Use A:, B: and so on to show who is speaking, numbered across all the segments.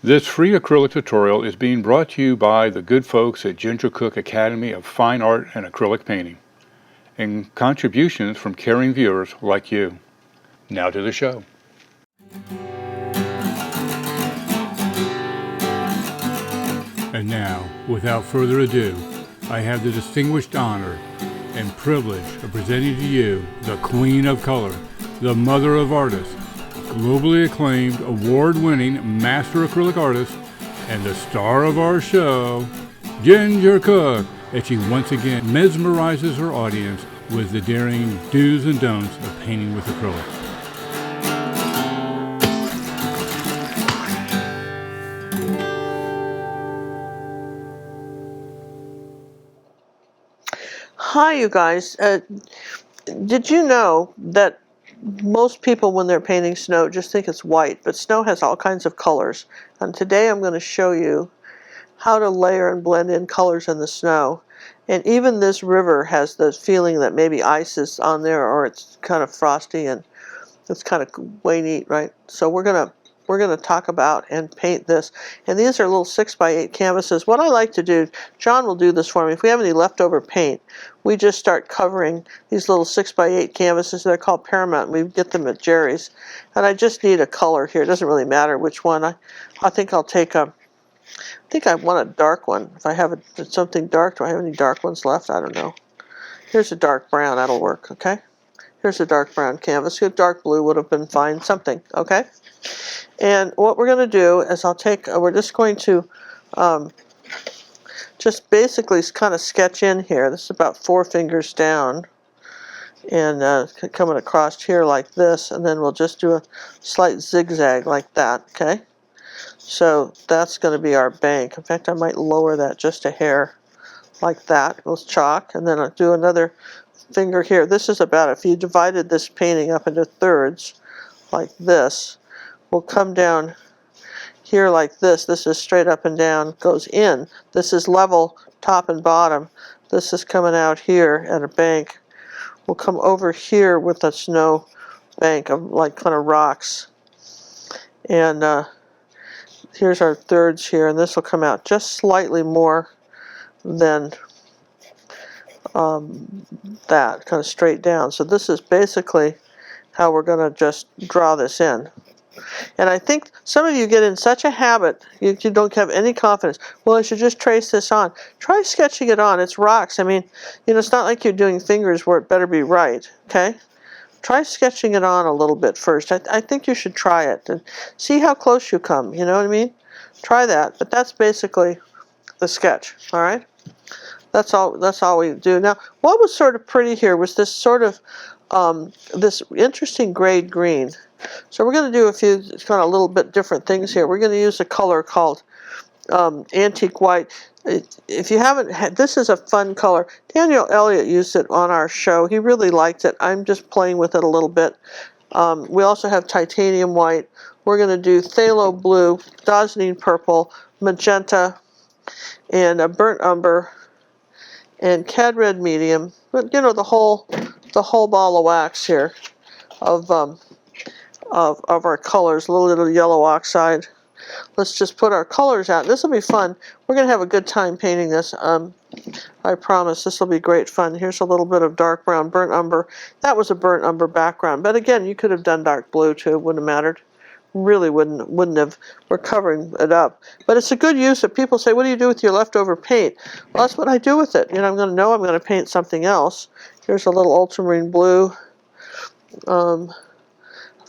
A: This free acrylic tutorial is being brought to you by the good folks at Ginger Cook Academy of Fine Art and Acrylic Painting, and contributions from caring viewers like you. Now to the show. And now, without further ado, I have the distinguished honor and privilege of presenting to you the Queen of Color, the Mother of Artists, globally acclaimed, award-winning master acrylic artist, and the star of our show, Ginger Cook, as she once again mesmerizes her audience with the daring do's and don'ts of painting with acrylic.
B: Hi, you guys. Did you know that most people, when they're painting snow, just think it's white, but snow has all kinds of colors. And today I'm going to show you how to layer and blend in colors in the snow. And even this river has the feeling that maybe ice is on there, or it's kind of frosty, and it's kind of way neat, right? So we're gonna talk about and paint this. And these are little 6x8 canvases. What I like to do, John will do this for me. If we have any leftover paint, we just start covering these little 6x8 canvases. They're called Paramount. We get them at Jerry's. And I just need a color here. It doesn't really matter which one. I think I'll take a. I think I want a dark one. If I have something dark, do I have any dark ones left? I don't know. Here's a dark brown. That'll work. Okay. Here's a dark brown canvas. A dark blue would have been fine. Something. Okay. And what we're going to do is we're just going to just basically kind of sketch in here. This is about 4 fingers down, and coming across here like this, and then we'll just do a slight zigzag like that, okay? So that's going to be our bank. In fact, I might lower that just a hair like that with chalk, and then I'll do another finger here. This is about, if you divided this painting up into thirds like this, we'll come down here like this. This is straight up and down, goes in. This is level top and bottom. This is coming out here at a bank. We'll come over here with a snow bank of like kind of rocks. And here's our thirds here, and this will come out just slightly more than that, kind of straight down. So this is basically how we're going to just draw this in. And I think some of you get in such a habit, you don't have any confidence. Well, I should just trace this on. Try sketching it on. It's rocks. I mean, it's not like you're doing fingers where it better be right, okay? Try sketching it on a little bit first. I think you should try it and see how close you come, you know what I mean? Try that, but that's basically the sketch, all right? That's all we do. Now, what was sort of pretty here was this sort of, this interesting grade green. So we're going to do a few kind of little bit different things here. We're going to use a color called antique white. If you haven't had, this is a fun color. Daniel Elliott used it on our show. He really liked it. I'm just playing with it a little bit. We also have titanium white. We're going to do phthalo blue, dazzling purple, magenta, and a burnt umber, and cad red medium. But the whole ball of wax here of our colors, a little yellow oxide. Let's just put our colors out. This will be fun. We're going to have a good time painting this. I promise this will be great fun. Here's a little bit of dark brown, burnt umber. That was a burnt umber background. But again, you could have done dark blue too. It wouldn't have mattered. Really wouldn't have. We're covering it up. But it's a good use of people say, what do you do with your leftover paint? Well, that's what I do with it. I'm going to paint something else. Here's a little ultramarine blue.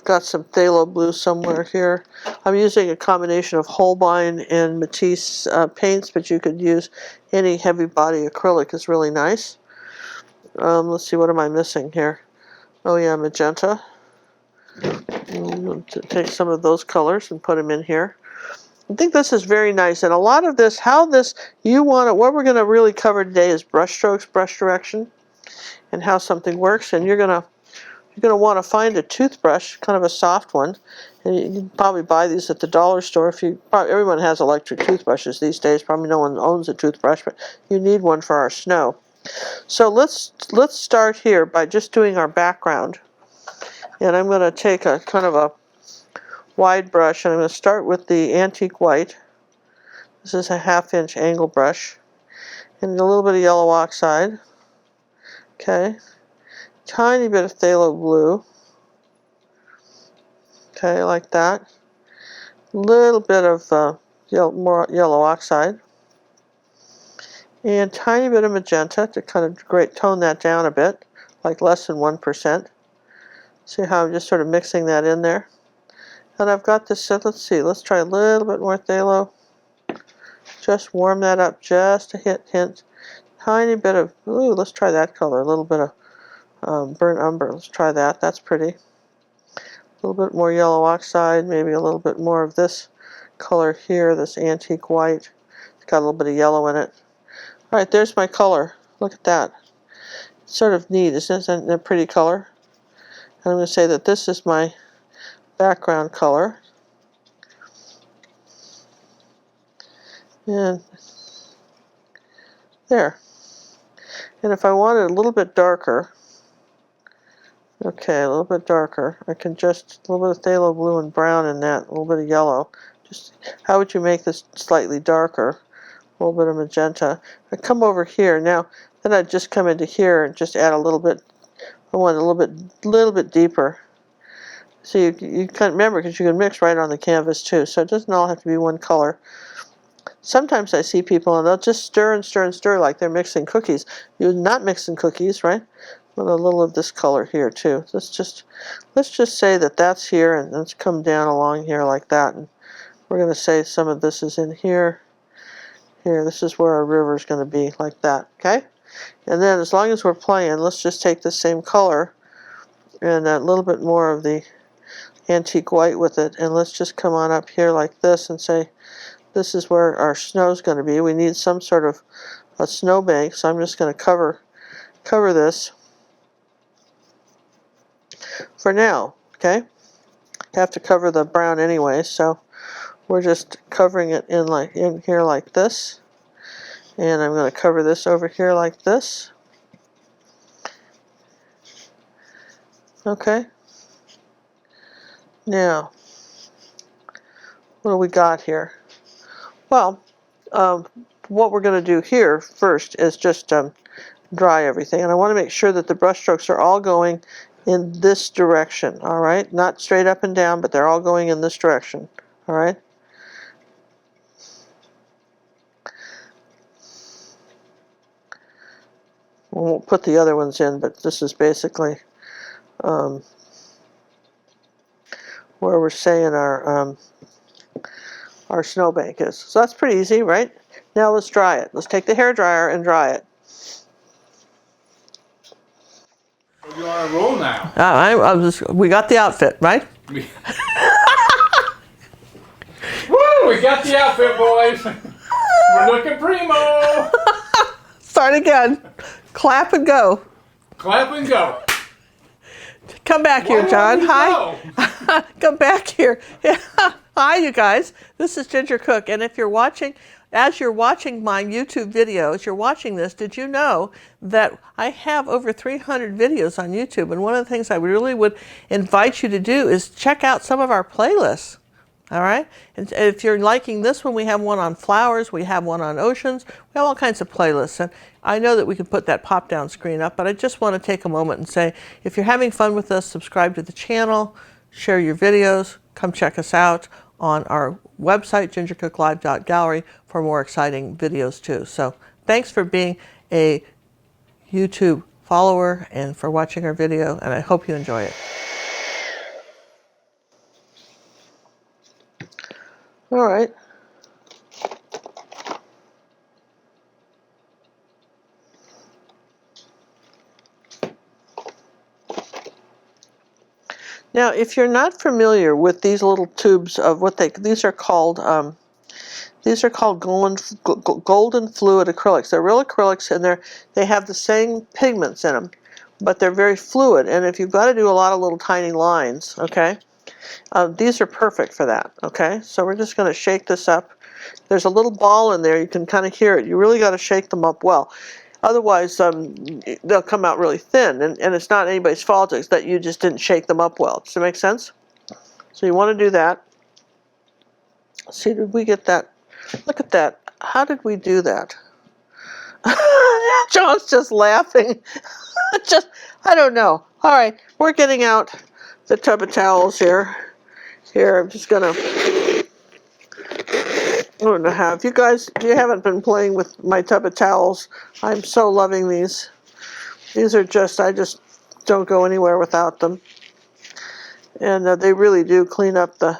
B: Got some phthalo blue somewhere here. I'm using a combination of Holbein and Matisse paints, but you could use any heavy body acrylic. Is really nice. Let's see, what am I missing here? Oh yeah, magenta. Take some of those colors and put them in here. I think this is very nice, and a lot of this, what we're going to really cover today is brush strokes, brush direction, and how something works. And you're going to want to find a toothbrush, kind of a soft one, and you can probably buy these at the dollar store. Everyone has electric toothbrushes these days. Probably no one owns a toothbrush, but you need one for our snow. So let's start here by just doing our background. And I'm going to take a kind of a wide brush, and I'm going to start with the antique white. This is a 1/2 inch angle brush, and a little bit of yellow oxide. Okay, tiny bit of phthalo blue. Okay, like that. A little bit of more yellow oxide, and tiny bit of magenta to kind of tone that down a bit, like less than 1%. See how I'm just sort of mixing that in there? And I've got this, let's see, let's try a little bit more phthalo. Just warm that up just a hint. Tiny bit of, ooh, let's try that color, a little bit of burnt umber. Let's try that, that's pretty. A little bit more yellow oxide, maybe a little bit more of this color here, this antique white. It's got a little bit of yellow in it. All right, there's my color. Look at that. It's sort of neat, isn't it? A pretty color. And I'm going to say that this is my background color. And there. And if I want it a little bit darker, okay, a little bit darker, I can just, a little bit of phthalo blue and brown in that, a little bit of yellow. Just, how would you make this slightly darker? A little bit of magenta. I come over here now, then I'd just come into here and just add a little bit, I want a little bit deeper. So you can't remember, because you can mix right on the canvas too, so it doesn't all have to be one color. Sometimes I see people and they'll just stir and stir and stir like they're mixing cookies. You're not mixing cookies, right? With a little of this color here too. Let's just say that that's here, and let's come down along here like that. And we're going to say some of this is in here. Here, this is where our river is going to be, like that. Okay? And then as long as we're playing, let's just take the same color and a little bit more of the antique white with it, and let's just come on up here like this and say this is where our snow is going to be. We need some sort of a snowbank, so I'm just going to cover this for now. Okay, have to cover the brown anyway, so we're just covering it in here like this, and I'm going to cover this over here like this. Okay, now what do we got here? Well, what we're going to do here first is just dry everything, and I want to make sure that the brush strokes are all going in this direction. All right, not straight up and down, but they're all going in this direction. All right. We won't put the other ones in, but this is basically where we're saying our snowbank is. So that's pretty easy, right? Now let's dry it. Let's take the hair dryer and dry it.
A: You're on a roll now.
B: We got the outfit, right?
A: Woo! We got the outfit, boys. We're looking primo.
B: Start again. Clap and go.
A: Clap and go.
B: Come back here, John. Hi. Come back here. Hi, you guys. This is Ginger Cook, and if you're watching, as you're watching my YouTube videos, you're watching this, did you know that I have over 300 videos on YouTube? And one of the things I really would invite you to do is check out some of our playlists. All right? And if you're liking this one, we have one on flowers, we have one on oceans, we have all kinds of playlists. And I know that we can put that pop-down screen up, but I just want to take a moment and say, if you're having fun with us, subscribe to the channel, share your videos, come check us out on our website, gingercooklive.gallery, for more exciting videos too. So thanks for being a YouTube follower and for watching our video, and I hope you enjoy it. All right. Now, if you're not familiar with these little tubes of these are called golden fluid acrylics. They're real acrylics, and they have the same pigments in them, but they're very fluid. And if you've got to do a lot of little tiny lines, okay, these are perfect for that. Okay, so we're just going to shake this up. There's a little ball in there. You can kind of hear it. You really got to shake them up well. Otherwise, they'll come out really thin, and it's not anybody's fault. It's that you just didn't shake them up well. Does that make sense? So you want to do that. See, did we get that? Look at that. How did we do that? John's just laughing. Just, I don't know. All right, we're getting out the tub of towels here. Here, I'm just gonna, I don't know how. If you haven't been playing with my tub of towels, I'm so loving these. These are just, I just don't go anywhere without them. And they really do clean up the,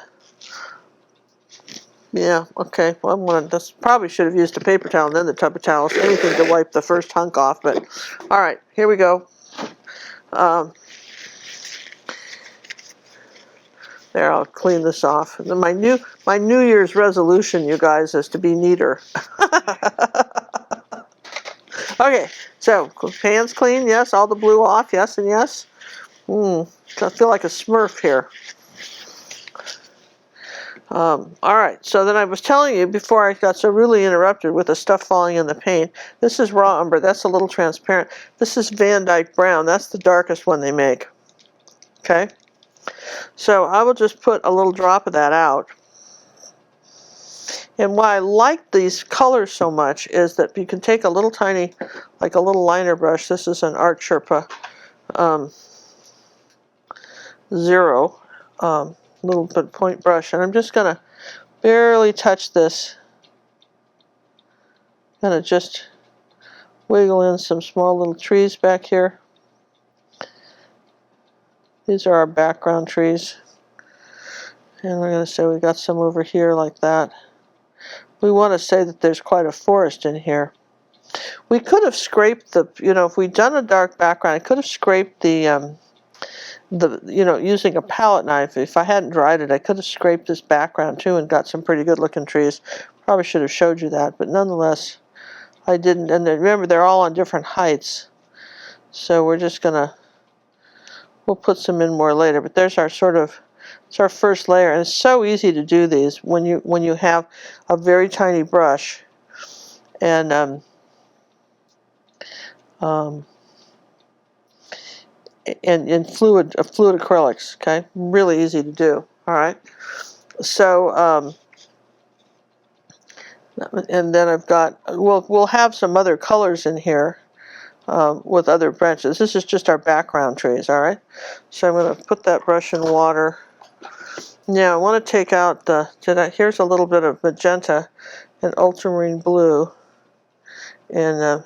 B: yeah, okay. Well, probably should have used a paper towel and then the tub of towels. Anything to wipe the first hunk off, but all right, here we go. There, I'll clean this off. And then my New Year's resolution, you guys, is to be neater. Okay, so hands clean, yes. All the blue off, yes and yes. I feel like a Smurf here. All right, so then I was telling you before I got so really interrupted with the stuff falling in the paint. This is raw umber. That's a little transparent. This is Van Dyke brown. That's the darkest one they make. Okay. So I will just put a little drop of that out. And why I like these colors so much is that you can take a little tiny, like a little liner brush. This is an Art Sherpa 0 little bit point brush, and I'm just going to barely touch this. Going to just wiggle in some small little trees back here. These are our background trees. And we're going to say we got some over here like that. We want to say that there's quite a forest in here. We could have scraped the, if we'd done a dark background, I could have scraped the using a palette knife. If I hadn't dried it, I could have scraped this background too and got some pretty good looking trees. Probably should have showed you that, but nonetheless, I didn't. And then, remember, they're all on different heights. So we're just we'll put some in more later, but there's our it's our first layer, and it's so easy to do these when you have a very tiny brush and fluid acrylics. Okay, really easy to do. All right, so and then I've got we'll have some other colors in here with other branches. This is just our background trees. All right, so I'm going to put that brush in water. Now I want to take out here's a little bit of magenta and ultramarine blue, and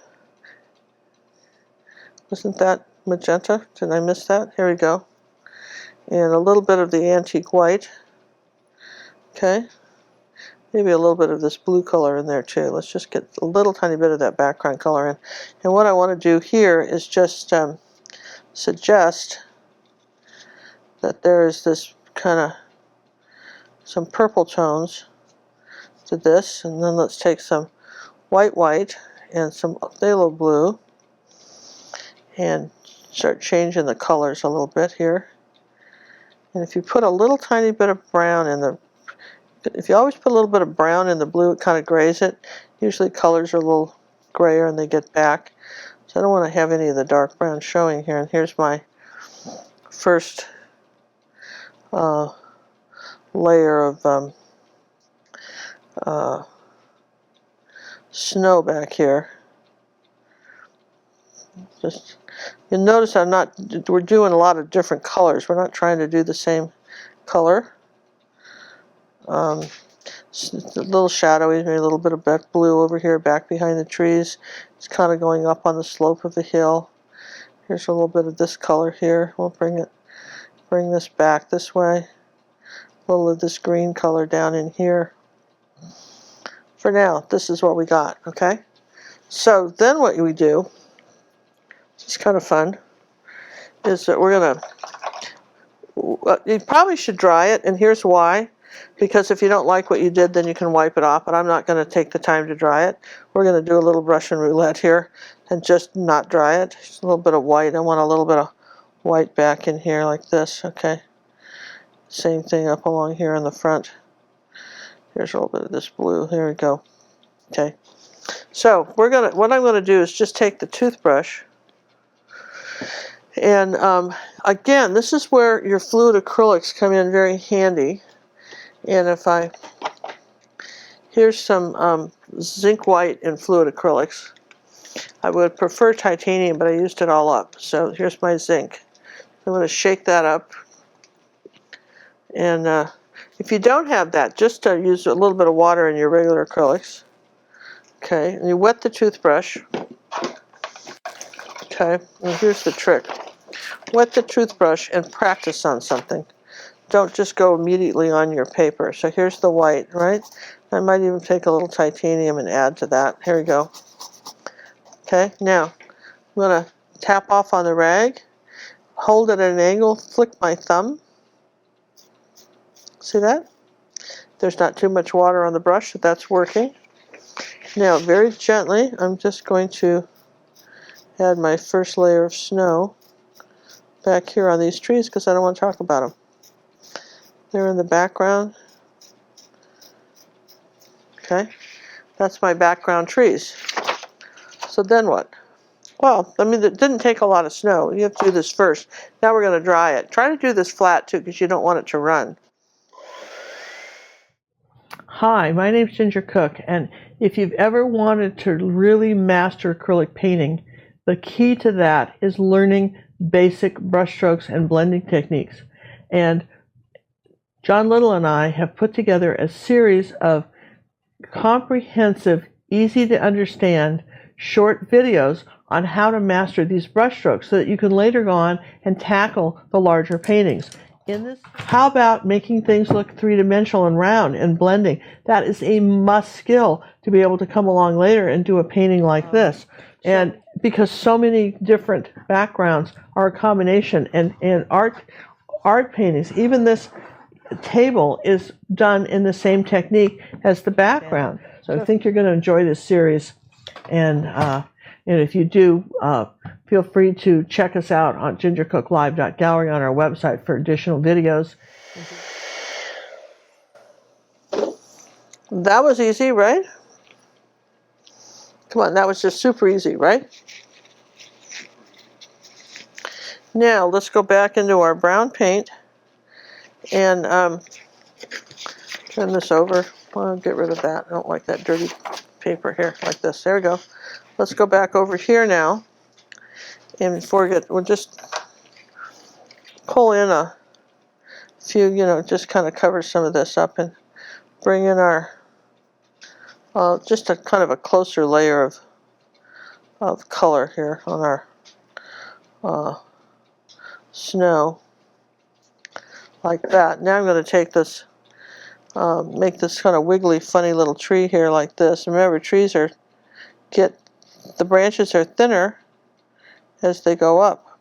B: wasn't that magenta? Did I miss that? Here we go. And a little bit of the antique white. Okay, maybe a little bit of this blue color in there too. Let's just get a little tiny bit of that background color in. And what I want to do here is just suggest that there is this kind of some purple tones to this, and then let's take some white and some phthalo blue and start changing the colors a little bit here. And if you put a little tiny bit of brown if you always put a little bit of brown in the blue, it kind of grays it. Usually colors are a little grayer and they get back. So I don't want to have any of the dark brown showing here. And here's my first layer of snow back here. Just, you'll notice we're doing a lot of different colors. We're not trying to do the same color. It's a little shadowy, maybe a little bit of blue over here back behind the trees. It's kind of going up on the slope of the hill. Here's a little bit of this color here. We'll bring this back this way. A little of this green color down in here. For now, this is what we got, okay? So then what we do, it's kind of fun, is that we're you probably should dry it, and here's why. Because if you don't like what you did, then you can wipe it off, but I'm not going to take the time to dry it. We're going to do a little brush and roulette here and just not dry it. Just a little bit of white. I want a little bit of white back in here like this, okay? Same thing up along here in the front. Here's a little bit of this blue. There we go. Okay. So what I'm going to do is just take the toothbrush And again, this is where your fluid acrylics come in very handy. And here's some zinc white in fluid acrylics. I would prefer titanium, but I used it all up. So here's my zinc. I'm going to shake that up. And if you don't have that, just use a little bit of water in your regular acrylics. Okay, and you wet the toothbrush. Okay, and here's the trick. Wet the toothbrush and practice on something. Don't just go immediately on your paper. So here's the white, right? I might even take a little titanium and add to that. Here we go. Okay, now I'm going to tap off on the rag, hold it at an angle, flick my thumb. See that? There's not too much water on the brush, so that's working. Now, very gently, I'm just going to add my first layer of snow back here on these trees because I don't want to talk about them. They're in the background. Okay, that's my background trees. So then what? Well, I mean, it didn't take a lot of snow. You have to do this first. Now we're going to dry it. Try to do this flat too because you don't want it to run. Hi, my name's Ginger Cook, and if you've ever wanted to really master acrylic painting, the key to that is learning basic brushstrokes and blending techniques. And John Little and I have put together a series of comprehensive, easy to understand, short videos on how to master these brushstrokes so that you can later go on and tackle the larger paintings. How about making things look three-dimensional and round and blending? That is a must skill to be able to come along later and do a painting like this. And because so many different backgrounds are a combination, and art paintings, even this table is done in the same technique as the background. So I think you're going to enjoy this series. And if you do, feel free to check us out on gingercooklive.gallery on our website for additional videos. That was easy, right? Come on, that was just super easy, right? Now let's go back into our brown paint and turn this over. I'll get rid of that. I don't like that dirty paper here, like this. There we go. Let's go back over here now. And we'll just pull in a few, just kind of cover some of this up and bring in our, just a kind of a closer layer of color here on our snow, like that. Now I'm going to take this, make this kind of wiggly, funny little tree here like this. Remember, trees the branches are thinner as they go up.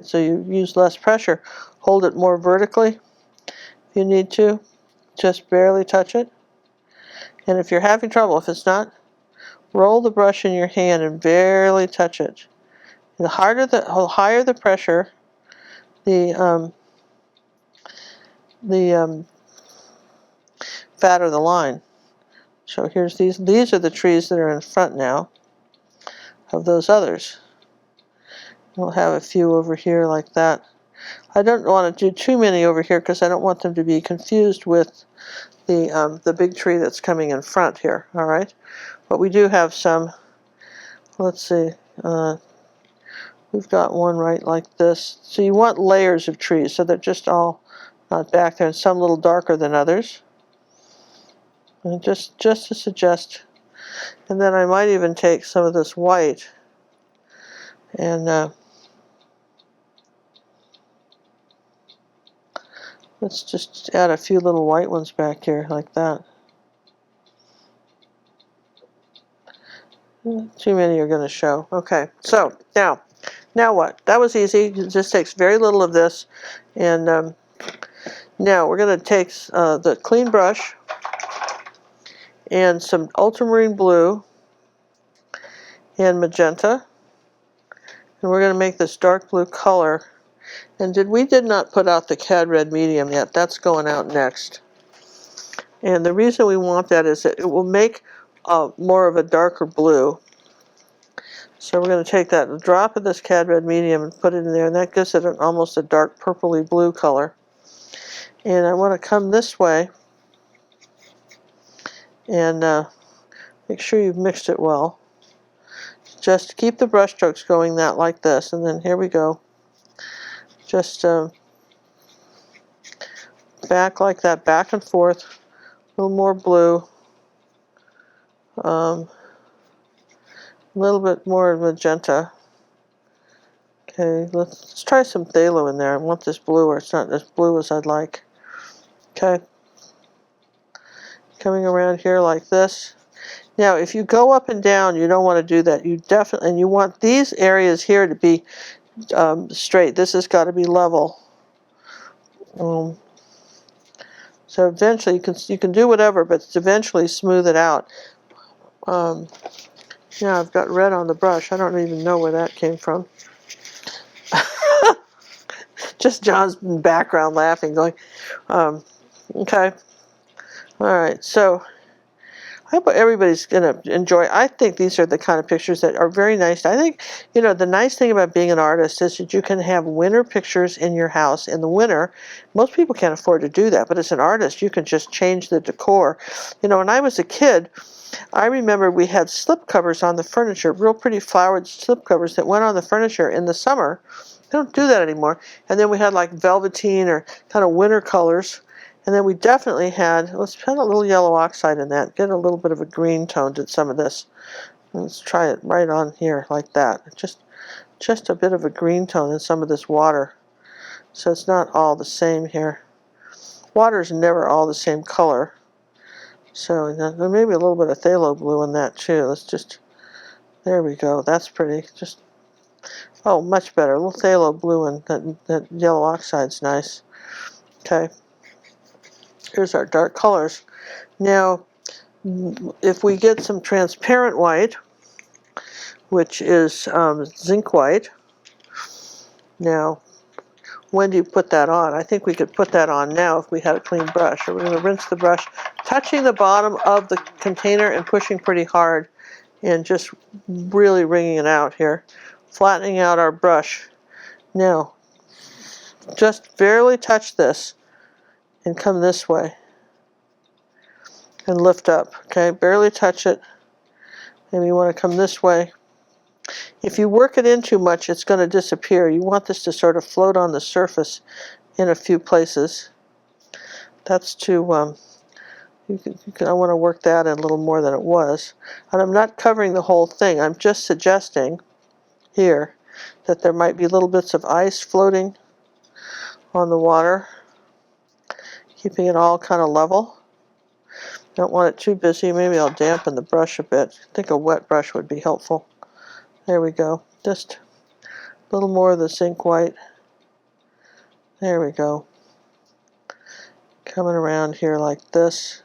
B: So you use less pressure. Hold it more vertically if you need to. Just barely touch it. And if you're having trouble, if it's not, roll the brush in your hand and barely touch it. The higher the pressure, the fatter the line. So here's these are the trees that are in front now of those others. We'll have a few over here like that. I don't want to do too many over here because I don't want them to be confused with the big tree that's coming in front here, all right? But we do have some, let's see, we've got one right like this. So you want layers of trees so they're just all not back there, and some a little darker than others. And just to suggest, and then I might even take some of this white and let's just add a few little white ones back here like that. Too many are going to show. Okay, so now what? That was easy. It just takes very little of this. And now we're going to take the clean brush and some ultramarine blue and magenta. And we're going to make this dark blue color. And we did not put out the cad red medium yet. That's going out next. And the reason we want that is that it will make more of a darker blue. So we're going to take that drop of this cad red medium and put it in there, and that gives it almost a dark purpley blue color. And I want to come this way and make sure you've mixed it well. Just keep the brush strokes going like this, and then here we go. Just back like that, back and forth. A little more blue. A little bit more magenta. Okay, let's try some phthalo in there. I want this blue, or it's not as blue as I'd like. Okay. Coming around here like this. Now, if you go up and down, you don't want to do that. You definitely, and you want these areas here to be straight. This has got to be level. So eventually, you can do whatever, but eventually smooth it out. Yeah, I've got red on the brush. I don't even know where that came from. Just John's in the background laughing, going, okay. All right, so I hope everybody's going to enjoy. I think these are the kind of pictures that are very nice. I think, you know, the nice thing about being an artist is that you can have winter pictures in your house in the winter. Most people can't afford to do that, but as an artist, you can just change the decor. You know, when I was a kid, I remember we had slip covers on the furniture, real pretty flowered slip covers that went on the furniture in the summer. They don't do that anymore. And then we had like velveteen or kind of winter colors. And then we definitely had, let's put a little yellow oxide in that, get a little bit of a green tone to some of this. Let's try it right on here like that. Just a bit of a green tone in some of this water. So it's not all the same here. Water is never all the same color. So there may be a little bit of phthalo blue in that too. Let's just, there we go. That's pretty. Just, oh, much better. A little phthalo blue, and that yellow oxide's nice. Okay. Here's our dark colors. Now, if we get some transparent white, which is zinc white, now, when do you put that on? I think we could put that on now if we had a clean brush. So we're going to rinse the brush, touching the bottom of the container and pushing pretty hard, and just really wringing it out here, flattening out our brush. Now, just barely touch this and come this way and lift up. Okay, barely touch it. Maybe you want to come this way. If you work it in too much, it's going to disappear. You want this to sort of float on the surface in a few places. That's too, I want to work that in a little more than it was. And I'm not covering the whole thing. I'm just suggesting here that there might be little bits of ice floating on the water, keeping it all kind of level. Don't want it too busy. Maybe I'll dampen the brush a bit. I think a wet brush would be helpful. There we go. Just a little more of the zinc white. There we go. Coming around here like this.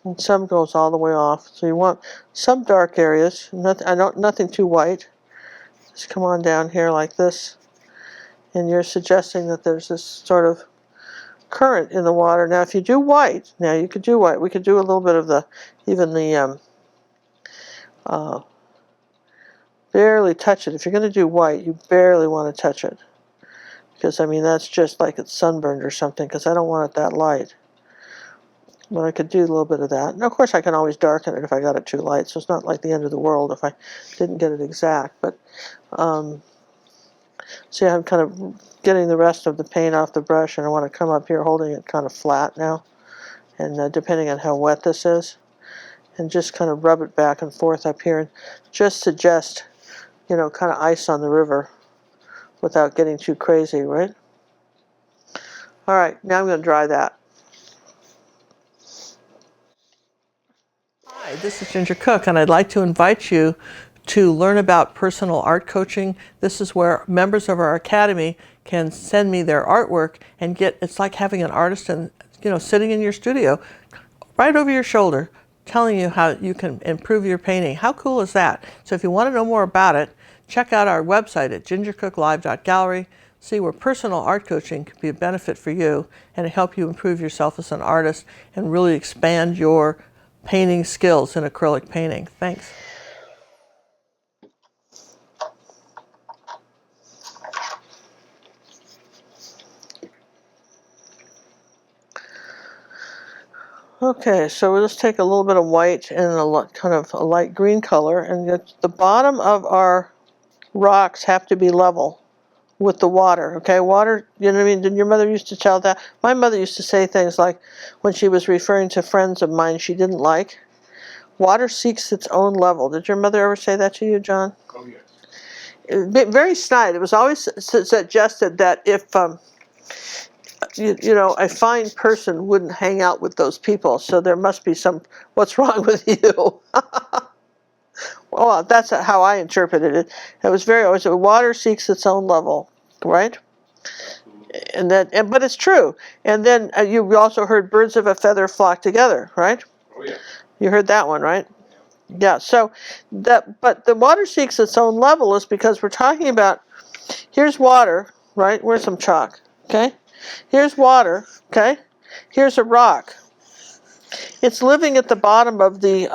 B: And some goes all the way off. So you want some dark areas. Nothing too white. Just come on down here like this. And you're suggesting that there's this sort of current in the water. Now if you do white, now you could do white. We could do a little bit of barely touch it. If you're going to do white, you barely want to touch it. Because, I mean, that's just like it's sunburned or something, because I don't want it that light. But I could do a little bit of that. And of course I can always darken it if I got it too light, so it's not like the end of the world if I didn't get it exact. But, see, I'm kind of getting the rest of the paint off the brush, and I want to come up here holding it kind of flat now. And depending on how wet this is, and just kind of rub it back and forth up here, and just suggest, you know, kind of ice on the river without getting too crazy, right? All right, now I'm going to dry that. Hi, this is Ginger Cook, and I'd like to invite you to learn about personal art coaching. This is where members of our academy can send me their artwork and it's like having an artist sitting in your studio right over your shoulder, telling you how you can improve your painting. How cool is that? So if you want to know more about it, check out our website at gingercooklive.gallery. See where personal art coaching can be a benefit for you and help you improve yourself as an artist and really expand your painting skills in acrylic painting. Thanks. Okay, so we'll just take a little bit of white and kind of a light green color, and the bottom of our rocks have to be level with the water. Okay, water, you know what I mean? Did your mother used to tell that? My mother used to say things like, when she was referring to friends of mine she didn't like, water seeks its own level. Did your mother ever say that to you, John?
A: Oh, yes.
B: Very snide. It was always suggested that if you know, a fine person wouldn't hang out with those people, so there must be what's wrong with you? Well, that's how I interpreted it. It was always, water seeks its own level, right? But it's true. And then you also heard birds of a feather flock together, right?
A: Oh, yeah.
B: You heard that one, right? Yeah. So but the water seeks its own level is because we're talking about, here's water, right? Where's some chalk? Okay. Here's water. Okay. Here's a rock. It's living at the bottom of the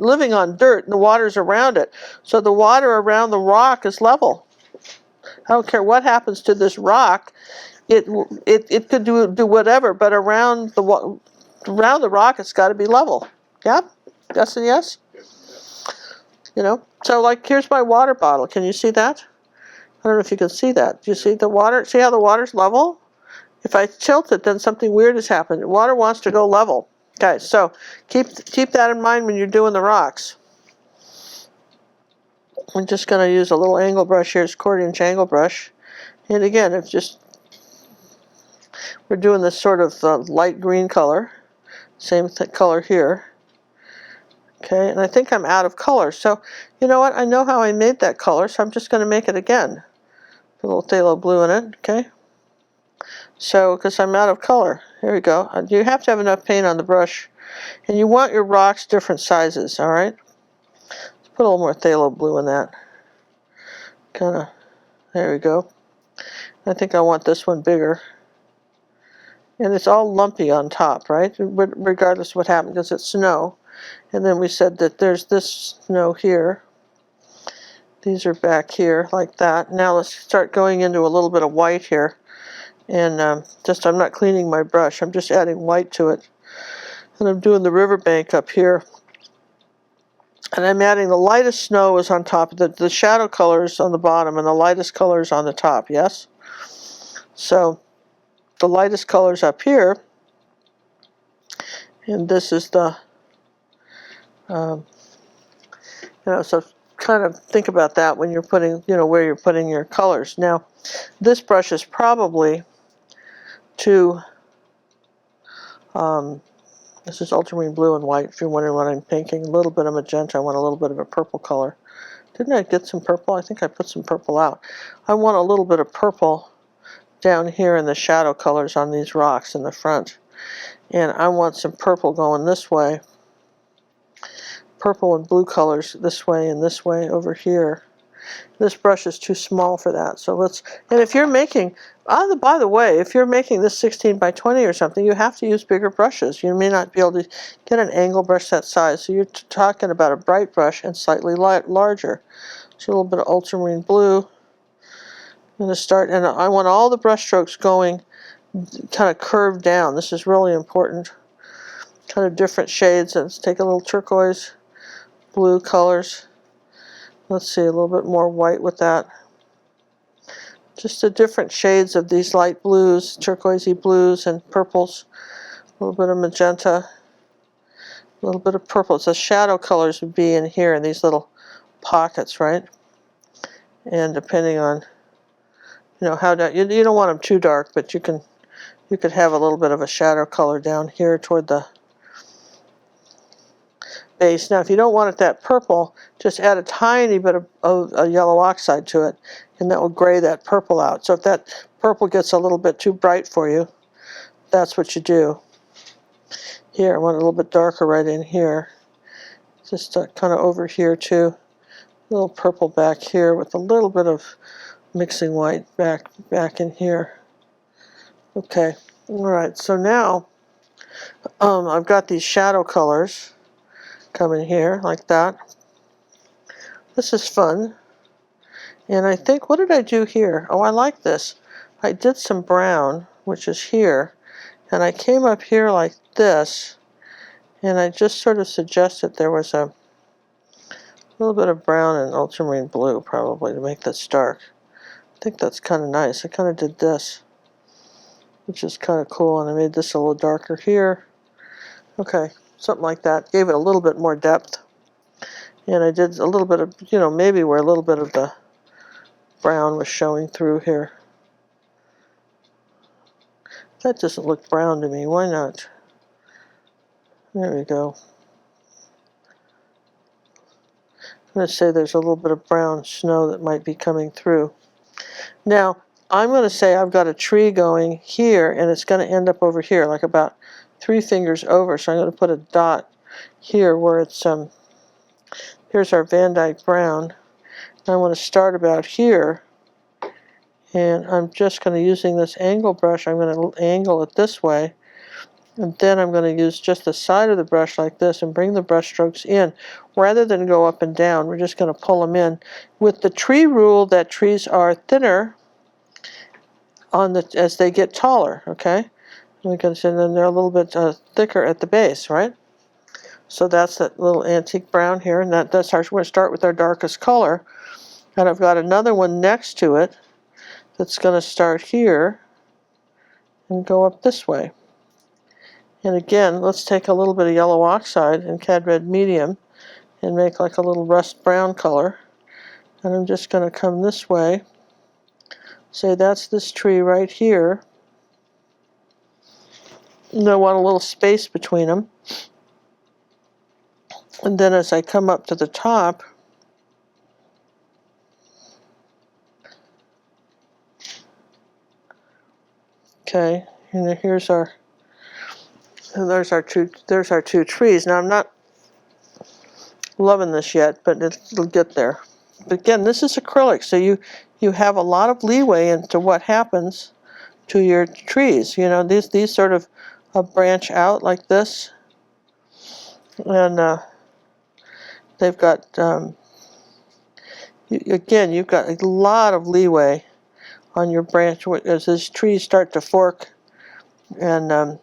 B: living on dirt, and the water's around it. So the water around the rock is level. I don't care what happens to this rock. It could do whatever, but around the rock, it's got to be level. Yeah. Yes and yes. You know. So like, here's my water bottle. Can you see that? I don't know if you can see that. Do you see the water? See how the water's level? If I tilt it, then something weird has happened. Water wants to go level. Okay, so keep that in mind when you're doing the rocks. I'm just going to use a little angle brush here. It's a 1/4 inch angle brush. And again, it's just, we're doing this sort of light green color. Same color here. Okay, and I think I'm out of color. So, you know what? I know how I made that color, so I'm just going to make it again. Put a little phthalo blue in it, okay? So, because I'm out of color. Here we go. You have to have enough paint on the brush. And you want your rocks different sizes, all right? Let's put a little more phthalo blue in that. Kind of, there we go. I think I want this one bigger. And it's all lumpy on top, right? Regardless of what happened, because it's snow. And then we said that there's this snow here. These are back here, like that. Now let's start going into a little bit of white here. And I'm not cleaning my brush, I'm just adding white to it. And I'm doing the riverbank up here. And I'm adding the lightest snow is on top, the shadow colors on the bottom, and the lightest colors on the top, yes? So the lightest colors up here, and this is the, you know, so kind of think about that when you're putting, you know, where you're putting your colors. Now, this brush is probably too, this is ultramarine blue and white, if you're wondering what I'm painting. A little bit of magenta, I want a little bit of a purple color. Didn't I get some purple? I think I put some purple out. I want a little bit of purple down here in the shadow colors on these rocks in the front. And I want some purple going this way. Purple and blue colors this way and this way over here. This brush is too small for that. So let's, and if you're making, by the way, if you're making this 16 by 20 or something, you have to use bigger brushes. You may not be able to get an angle brush that size. So you're talking about a bright brush and slightly larger. So a little bit of ultramarine blue. I'm going to start, and I want all the brush strokes going kind of curved down. This is really important. Kind of different shades. Let's take a little turquoise, blue colors. Let's see, a little bit more white with that. Just the different shades of these light blues, turquoisey blues and purples. A little bit of magenta. A little bit of purple. So shadow colors would be in here in these little pockets, right? And depending on, you know, how dark, you don't want them too dark, but you could have a little bit of a shadow color down here toward the base. Now, if you don't want it that purple, just add a tiny bit of a yellow oxide to it, and that will gray that purple out. So if that purple gets a little bit too bright for you, that's what you do. Here, I want it a little bit darker right in here. Just kind of over here too. A little purple back here with a little bit of mixing white back in here. Okay, all right, so now I've got these shadow colors coming here like that. This is fun. And I think, what did I do here? Oh, I like this. I did some brown, which is here, And I came up here like this, and I just sort of suggested there was a little bit of brown and ultramarine blue probably to make this dark. I think that's kind of nice. I kind of did this, which is kind of cool, and I made this a little darker here. Okay, something like that. Gave it a little bit more depth. And I did a little bit of, maybe where a little bit of the brown was showing through here. That doesn't look brown to me. Why not? There we go. I'm going to say there's a little bit of brown snow that might be coming through. Now, I'm going to say I've got a tree going here, and it's going to end up over here, like about 3 fingers over. So I'm going to put a dot here where it's, here's our Van Dyke brown. I want to start about here, and I'm just going to, using this angle brush, I'm going to angle it this way. And then I'm going to use just the side of the brush like this and bring the brush strokes in. Rather than go up and down, we're just going to pull them in. With the tree rule that trees are thinner as they get taller, okay? And then they're a little bit thicker at the base, right? So that's that little antique brown here, and that's we're going to start with our darkest color. And I've got another one next to it that's going to start here and go up this way. And again, let's take a little bit of yellow oxide and cad red medium and make like a little rust brown color. And I'm just going to come this way, say that's this tree right here. And I want a little space between them. And then as I come up to the top, okay, and there's our two trees. Now I'm not loving this yet, but it'll get there. But again, this is acrylic, so you have a lot of leeway into what happens to your trees. These sort of branch out like this, and they've got you've got a lot of leeway on your branch as these trees start to fork, and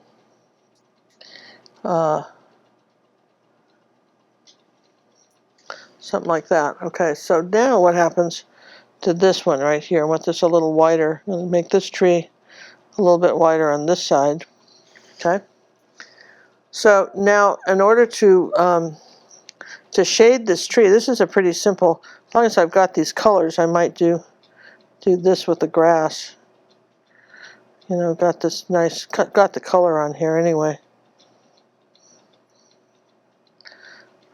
B: something like that. Okay, so now what happens to this one right here? I want this a little wider. I'm going to make this tree a little bit wider on this side. Okay. So now, in order to shade this tree, this is a pretty simple. As long as I've got these colors, I might do this with the grass. Got this nice, got the color on here anyway.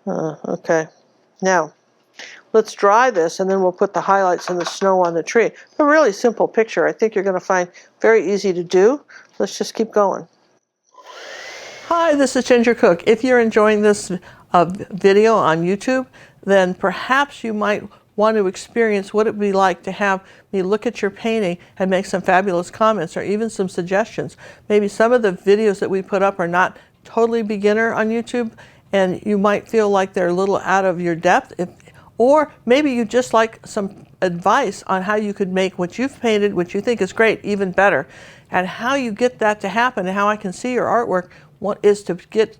B: Okay. Now, let's dry this, and then we'll put the highlights and the snow on the tree. A really simple picture. I think you're going to find very easy to do. Let's just keep going. Hi, this is Ginger Cook. If you're enjoying this video on YouTube, then perhaps you might want to experience what it would be like to have me look at your painting and make some fabulous comments or even some suggestions. Maybe some of the videos that we put up are not totally beginner on YouTube, and you might feel like they're a little out of your depth. Or maybe you just like some advice on how you could make what you've painted, which you think is great, even better. And how you get that to happen and how I can see your artwork is to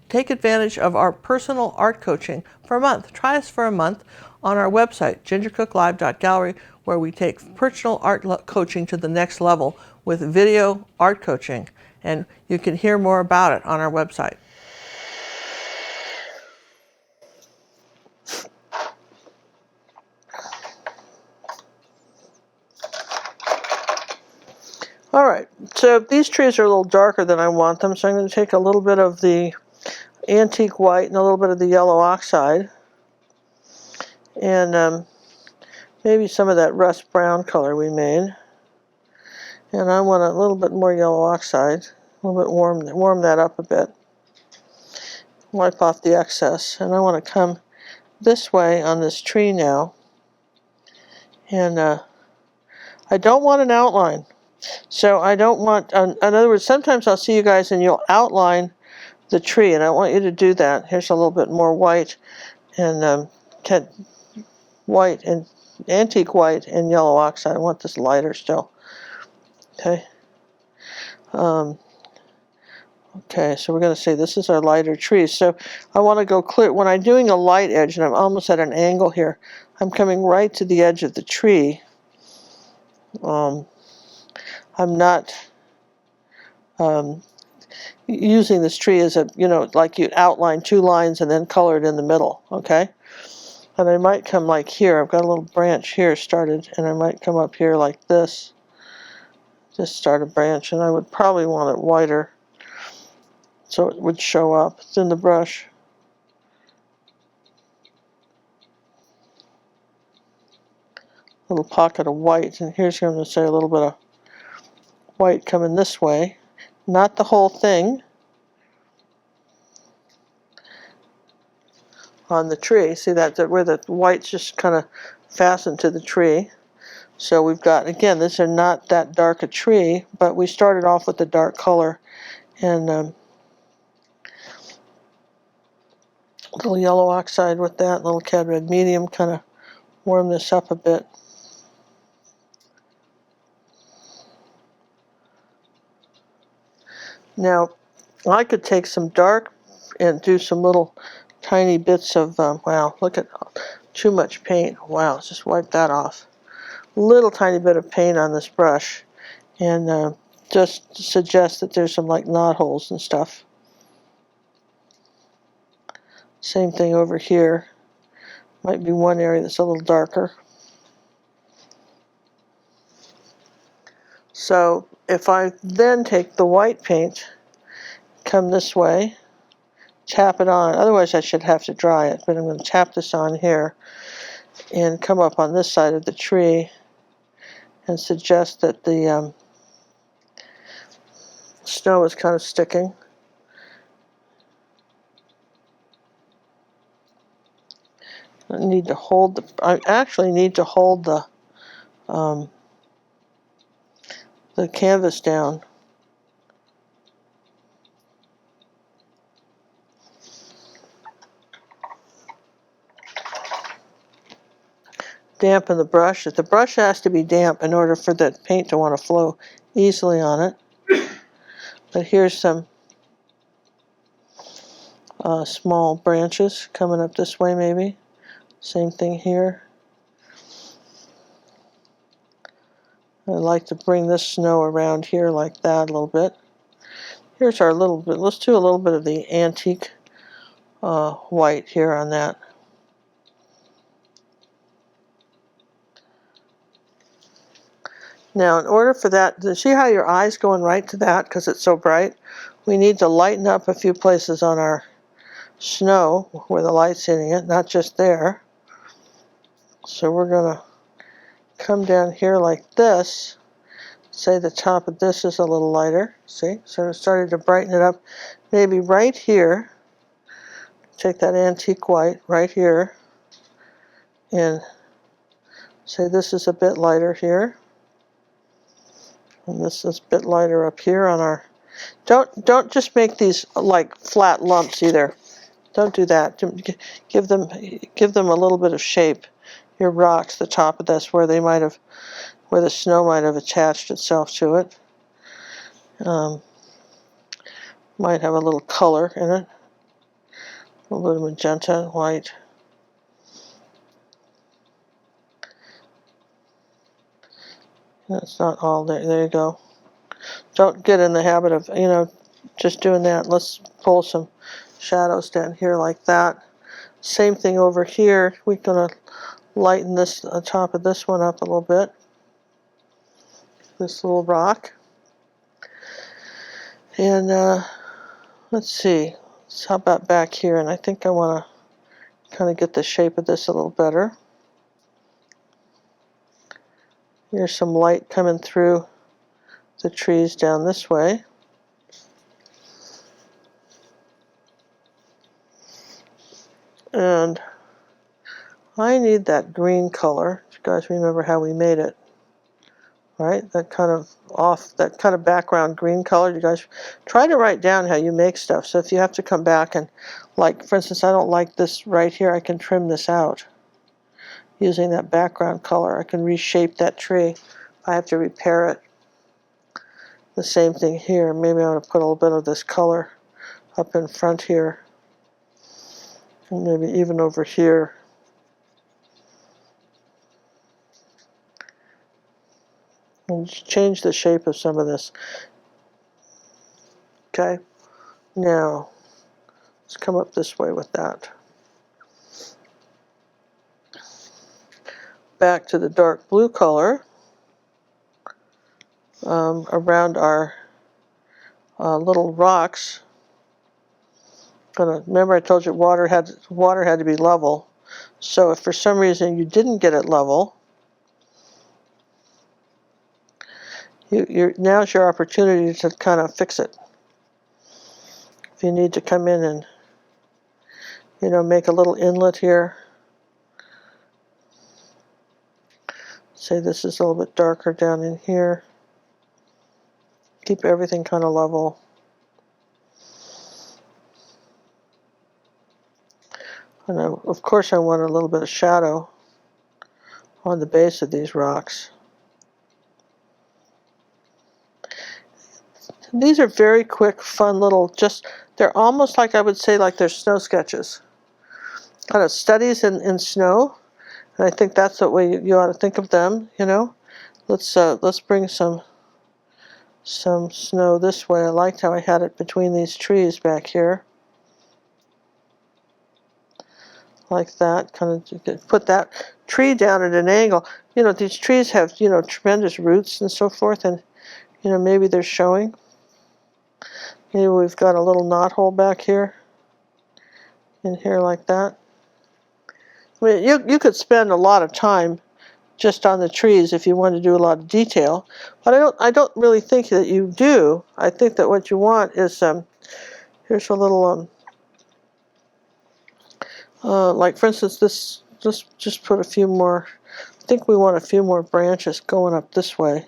B: take advantage of our personal art coaching for a month. Try us for a month on our website, gingercooklive.gallery, where we take personal art coaching to the next level with video art coaching. And you can hear more about it on our website. All right, so these trees are a little darker than I want them, so I'm going to take a little bit of the antique white and a little bit of the yellow oxide, and maybe some of that rust brown color we made. And I want a little bit more yellow oxide, a little bit warm that up a bit. Wipe off the excess, and I want to come this way on this tree now, and I don't want an outline. So I don't want, in other words, sometimes I'll see you guys and you'll outline the tree, and I want you to do that. Here's a little bit more white and white and antique white and yellow oxide. I want this lighter still. Okay. Okay, so we're going to say this is our lighter tree. So I want to go clear. When I'm doing a light edge and I'm almost at an angle here, I'm coming right to the edge of the tree. I'm not using this tree as a, like you outline 2 lines and then color it in the middle, okay? And I might come like here. I've got a little branch here started, and I might come up here like this. Just start a branch, and I would probably want it wider so it would show up. It's in the brush. Little pocket of white, and here's I'm going to say a little bit of white coming this way. Not the whole thing on the tree. See that where the white's just kind of fastened to the tree. So we've got, again, these are not that dark a tree, but we started off with the dark color, and a little yellow oxide with that, little cad red medium, kind of warm this up a bit. Now, I could take some dark and do some little tiny bits of, wow, look at too much paint. Wow, let's just wipe that off. Little tiny bit of paint on this brush, and just suggest that there's some like knot holes and stuff. Same thing over here. Might be one area that's a little darker. So if I then take the white paint, come this way, tap it on. Otherwise I should have to dry it, but I'm going to tap this on here and come up on this side of the tree and suggest that the snow is kind of sticking. I actually need to hold the canvas down. Dampen the brush. The brush has to be damp in order for the paint to want to flow easily on it. But here's some small branches coming up this way maybe. Same thing here. I like to bring this snow around here like that a little bit. Here's our little bit. Let's do a little bit of the antique white here on that. Now, in order for that, see how your eye's going right to that because it's so bright? We need to lighten up a few places on our snow where the light's hitting it, not just there. So we're going to come down here like this. Say the top of this is a little lighter. See? So it started to brighten it up. Maybe right here. Take that antique white right here and say this is a bit lighter here. And this is a bit lighter up here on our... Don't just make these like flat lumps either. Don't do that. Give them a little bit of shape. Your rocks, the top of this, where the snow might have attached itself to it. Might have a little color in it. A little bit of magenta and white. That's not all there. There you go. Don't get in the habit of, just doing that. Let's pull some shadows down here like that. Same thing over here. We're going to lighten this, the top of this one up a little bit. This little rock. And let's see. How about back here? And I think I want to kind of get the shape of this a little better. Here's some light coming through the trees down this way. And I need that green color. You guys remember how we made it, right? That kind of background green color. You guys try to write down how you make stuff. So if you have to come back and, like, for instance, I don't like this right here, I can trim this out. Using that background color, I can reshape that tree if I have to repair it. The same thing here. Maybe I want to put a little bit of this color up in front here. And maybe even over here. And change the shape of some of this. Okay. Now, let's come up this way with that. Back to the dark blue color around our little rocks. Remember I told you water had to be level. So if for some reason you didn't get it level, now's your opportunity to kind of fix it. If you need to come in and, make a little inlet here. Say this is a little bit darker down in here. Keep everything kind of level. And of course I want a little bit of shadow on the base of these rocks. These are very quick, fun little, they're almost like, I would say, like they're snow sketches. Kind of studies in snow. And I think that's the way you ought to think of them, Let's bring some snow this way. I liked how I had it between these trees back here. Like that, kind of, you could put that tree down at an angle. These trees have, tremendous roots and so forth, and, maybe they're showing. Maybe we've got a little knot hole back here, in here like that. I mean, you could spend a lot of time just on the trees if you want to do a lot of detail, but I don't really think that you do. I think that what you want is here's a little like for instance this, just put a few more. I think we want a few more branches going up this way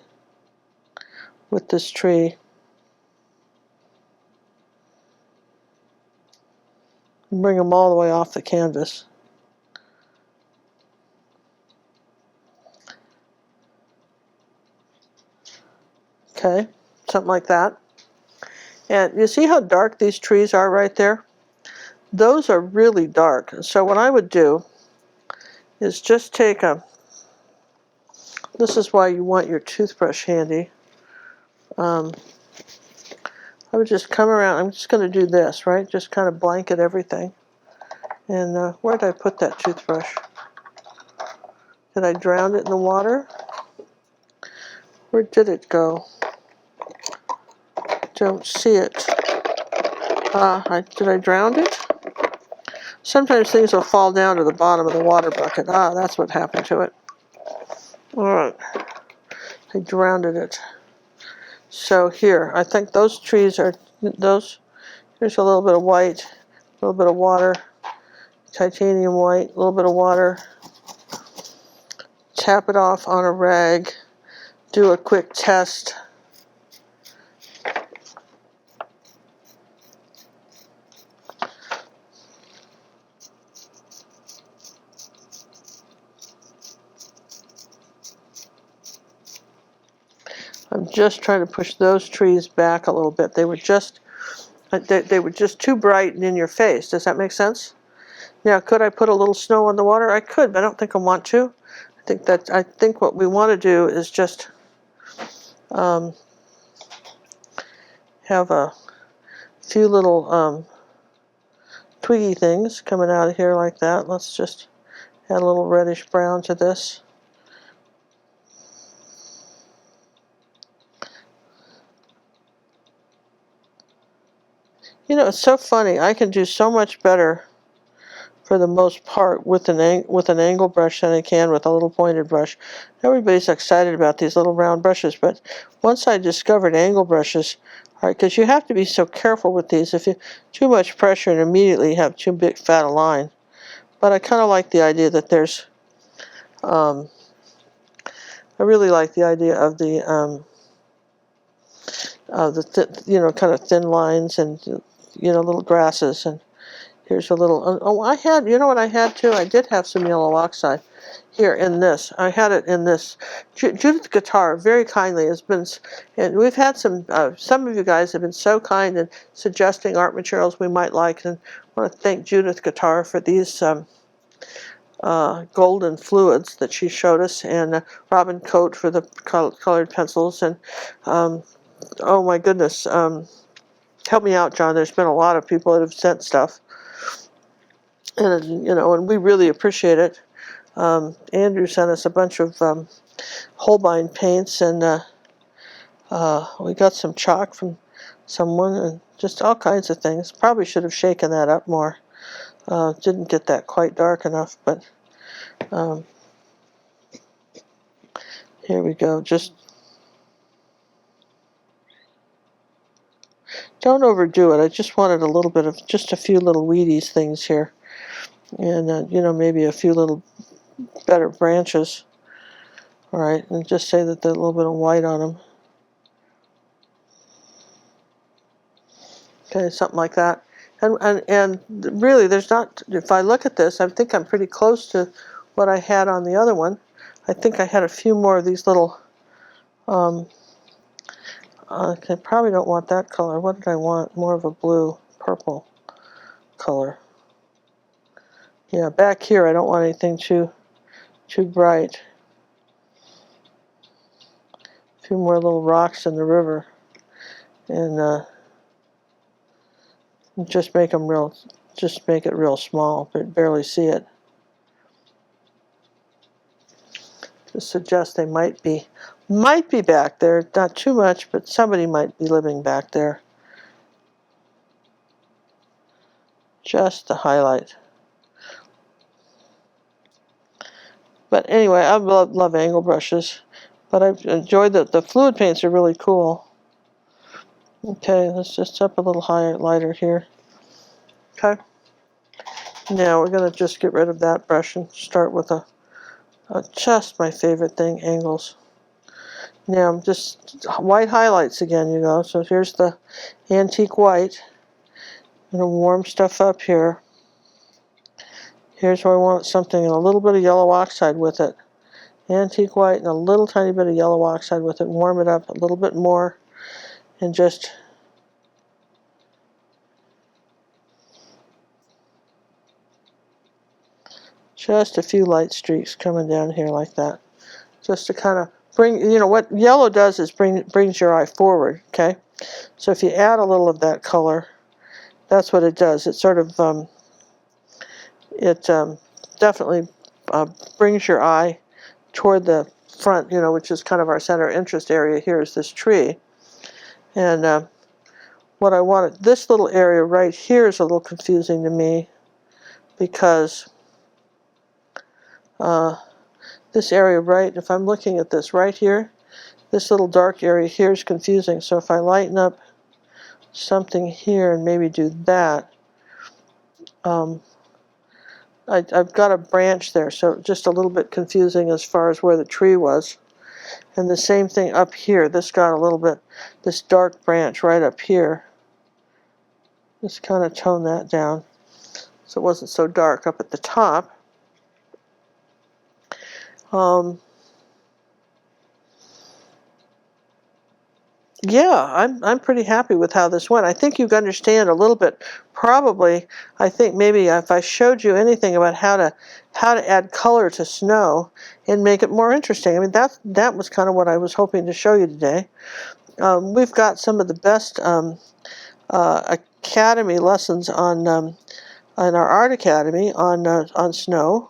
B: with this tree. Bring them all the way off the canvas. Okay, something like that. And you see how dark these trees are right there? Those are really dark. So what I would do is just take this is why you want your toothbrush handy. I would just come around, I'm just going to do this, right? Just kind of blanket everything. And where did I put that toothbrush? Did I drown it in the water? Where did it go? Don't see it. Did I drown it? Sometimes things will fall down to the bottom of the water bucket. That's what happened to it. Alright. I drowned it. So here, I think those trees are, here's a little bit of white, a little bit of water, titanium white, a little bit of water. Tap it off on a rag. Do a quick test. I'm just trying to push those trees back a little bit. They were just too bright and in your face. Does that make sense? Now, could I put a little snow on the water? I could, but I don't think I want to. I think what we want to do is just have a few little twiggy things coming out of here like that. Let's just add a little reddish brown to this. It's so funny. I can do so much better, for the most part, with an angle brush than I can with a little pointed brush. Everybody's excited about these little round brushes, but once I discovered angle brushes, because you have to be so careful with these. If you too much pressure and immediately have too big fat a line. But I kind of like the idea that there's. I really like the idea of the kind of thin lines and little grasses, and here's a little. I had, what I had too? I did have some yellow oxide. here in this. I had it in this. Judith Guitar very kindly has been, and we've had some of you guys have been so kind in suggesting art materials we might like, and I want to thank Judith Guitar for these golden fluids that she showed us, and Robin Coate for the colored pencils, and oh my goodness, help me out, John. There's been a lot of people that have sent stuff, and and we really appreciate it. Andrew sent us a bunch of Holbein paints, and we got some chalk from someone, and just all kinds of things. Probably should have shaken that up more. Didn't get that quite dark enough, but here we go. Just don't overdo it. I just wanted a little bit of, just a few little weedies things here, and maybe a few little better branches. All right, and just say that there's a little bit of white on them. Okay, something like that. And really, there's not, if I look at this, I think I'm pretty close to what I had on the other one. I think I had a few more of these little, I probably don't want that color. What did I want? More of a blue, purple color. Yeah, back here I don't want anything too bright. A few more little rocks in the river, and just make them real, just make it real small, but barely see it. To suggest they might be back there, not too much, but somebody might be living back there. Just the highlight. But anyway, I love angle brushes, but I've enjoyed the fluid paints are really cool. Okay, let's just up a little higher, lighter here. Okay. Now we're going to just get rid of that brush and start with just my favorite thing, angles. Now I'm just white highlights again, So here's the antique white. I'm going to warm stuff up here. Here's where I want something and a little bit of yellow oxide with it. Antique white and a little tiny bit of yellow oxide with it. Warm it up a little bit more, and just a few light streaks coming down here like that. Just to kind of bring, what yellow does is brings your eye forward, okay? So if you add a little of that color, that's what it does. It sort of, definitely brings your eye toward the front, which is kind of our center of interest area here is this tree. And what I wanted, this little area right here is a little confusing to me because this area right, if I'm looking at this right here, this little dark area here is confusing. So if I lighten up something here and maybe do that, I've got a branch there, so just a little bit confusing as far as where the tree was. And the same thing up here. This got a little bit, this dark branch right up here. Just kind of tone that down so it wasn't so dark up at the top. Yeah, I'm pretty happy with how this went. I think you understand a little bit. Probably, I think maybe if I showed you anything about how to add color to snow and make it more interesting. I mean, that was kind of what I was hoping to show you today. We've got some of the best academy lessons on our art academy on snow.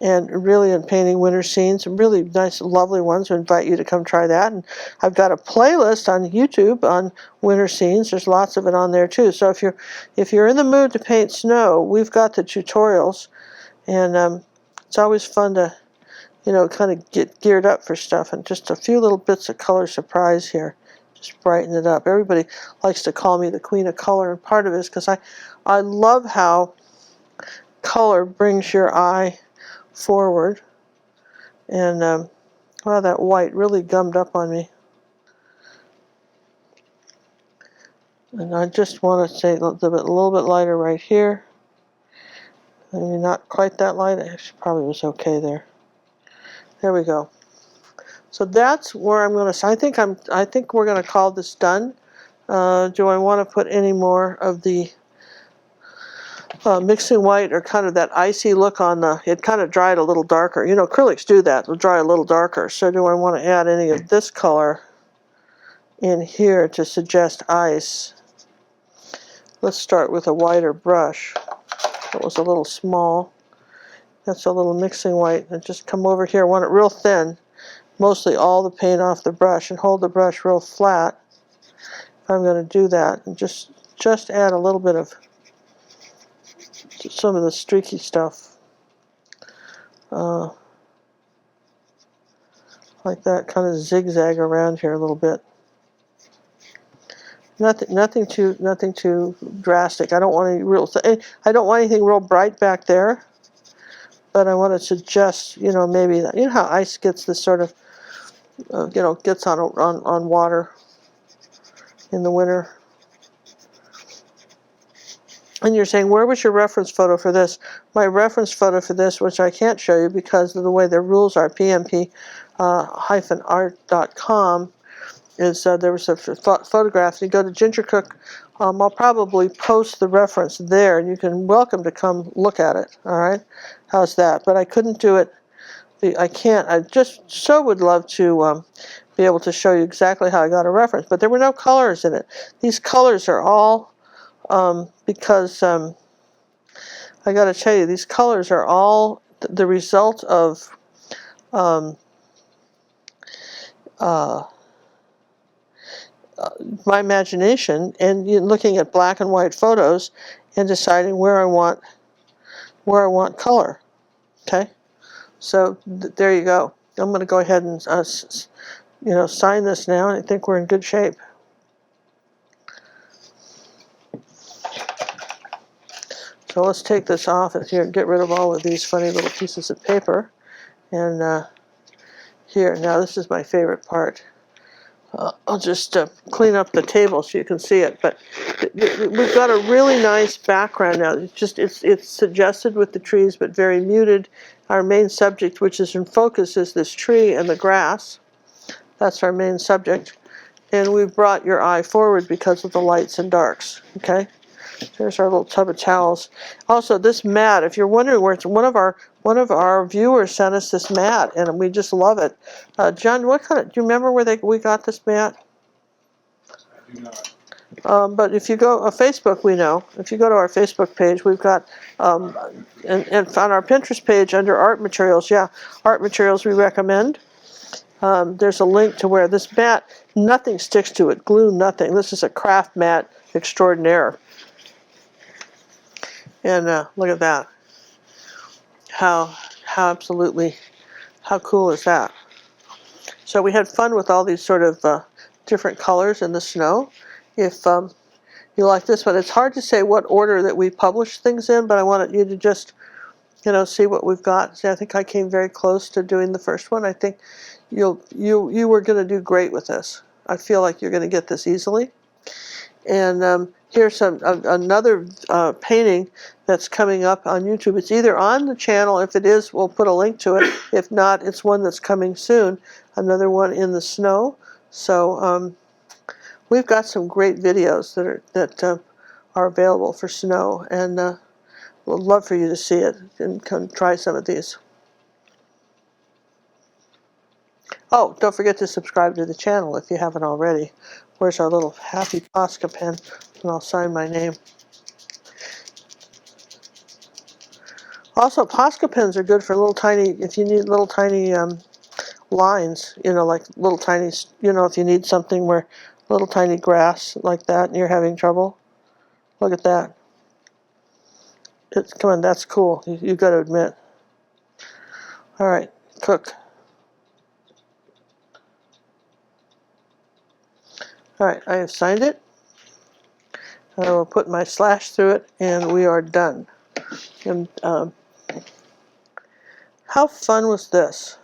B: And really in painting winter scenes, really nice, lovely ones. I invite you to come try that. And I've got a playlist on YouTube on winter scenes. There's lots of it on there too. So if you're in the mood to paint snow, we've got the tutorials, and it's always fun to kind of get geared up for stuff. And just a few little bits of color surprise here, just brighten it up. Everybody likes to call me the queen of color, and part of it is because I love how color brings your eye forward, and wow, that white really gummed up on me. And I just want to say a little bit lighter right here. Maybe not quite that light. Actually, probably was okay there. There we go. So that's where I'm going to. I think we're going to call this done. Do I want to put any more of the mixing white or kind of that icy look on the? It kind of dried a little darker. You know, acrylics do that. They'll dry a little darker. So do I want to add any of this color in here to suggest ice? Let's start with a whiter brush. That was a little small. That's a little mixing white. And just come over here. I want it real thin. Mostly all the paint off the brush, and hold the brush real flat. I'm going to do that and just add a little bit of some of the streaky stuff like that, kind of zigzag around here a little bit. Nothing too drastic. I don't want I don't want anything real bright back there, but I want to suggest, you know, maybe that, you know how ice gets this sort of you know, gets on water in the winter. And you're saying, where was your reference photo for this? My reference photo for this, which I can't show you because of the way the rules are, pmp-art.com, is there was a photograph. You go to Ginger Cook. I'll probably post the reference there, and you can welcome to come look at it. All right, how's that? But I couldn't do it. I can't. I just so would love to be able to show you exactly how I got a reference, but there were no colors in it. These colors are all because I got to tell you, these colors are all the result of my imagination and looking at black and white photos and deciding where I want color. Okay, so there you go. I'm going to go ahead and you know, sign this now, and I think we're in good shape. So let's take this off and here, get rid of all of these funny little pieces of paper. And here, now this is my favorite part. I'll just clean up the table so you can see it. But we've got a really nice background now. It's suggested with the trees, but very muted. Our main subject, which is in focus, is this tree and the grass. That's our main subject. And we've brought your eye forward because of the lights and darks. Okay. There's our little tub of towels. Also, this mat, if you're wondering where it's, one of our viewers sent us this mat, and we just love it. John, what kind of? Do you remember where we got this mat?
A: I do not.
B: But if you go on Facebook, we know. If you go to our Facebook page, we've got, and on our Pinterest page under art materials, art materials we recommend. There's a link to where this mat, nothing sticks to it, glue, nothing. This is a craft mat extraordinaire. And look at that. How absolutely, how cool is that? So we had fun with all these sort of different colors in the snow. If you like this one, it's hard to say what order that we publish things in, but I wanted you to just, you know, see what we've got. See, I think I came very close to doing the first one. I think you were going to do great with this. I feel like you're going to get this easily. And here's another painting that's coming up on YouTube. It's either on the channel. If it is, we'll put a link to it. If not, it's one that's coming soon. Another one in the snow. So we've got some great videos that are available for snow, and we'd love for you to see it and come try some of these. Oh, don't forget to subscribe to the channel if you haven't already. Where's our little happy Posca pen? And I'll sign my name. Also, Posca pens are good for little tiny, if you need little tiny lines, you know, like little tiny, you know, if you need something where little tiny grass like that and you're having trouble. Look at that. Come on, that's cool. You've got to admit. All right, cook. All right, I have signed it. I will put my slash through it, and we are done. And how fun was this?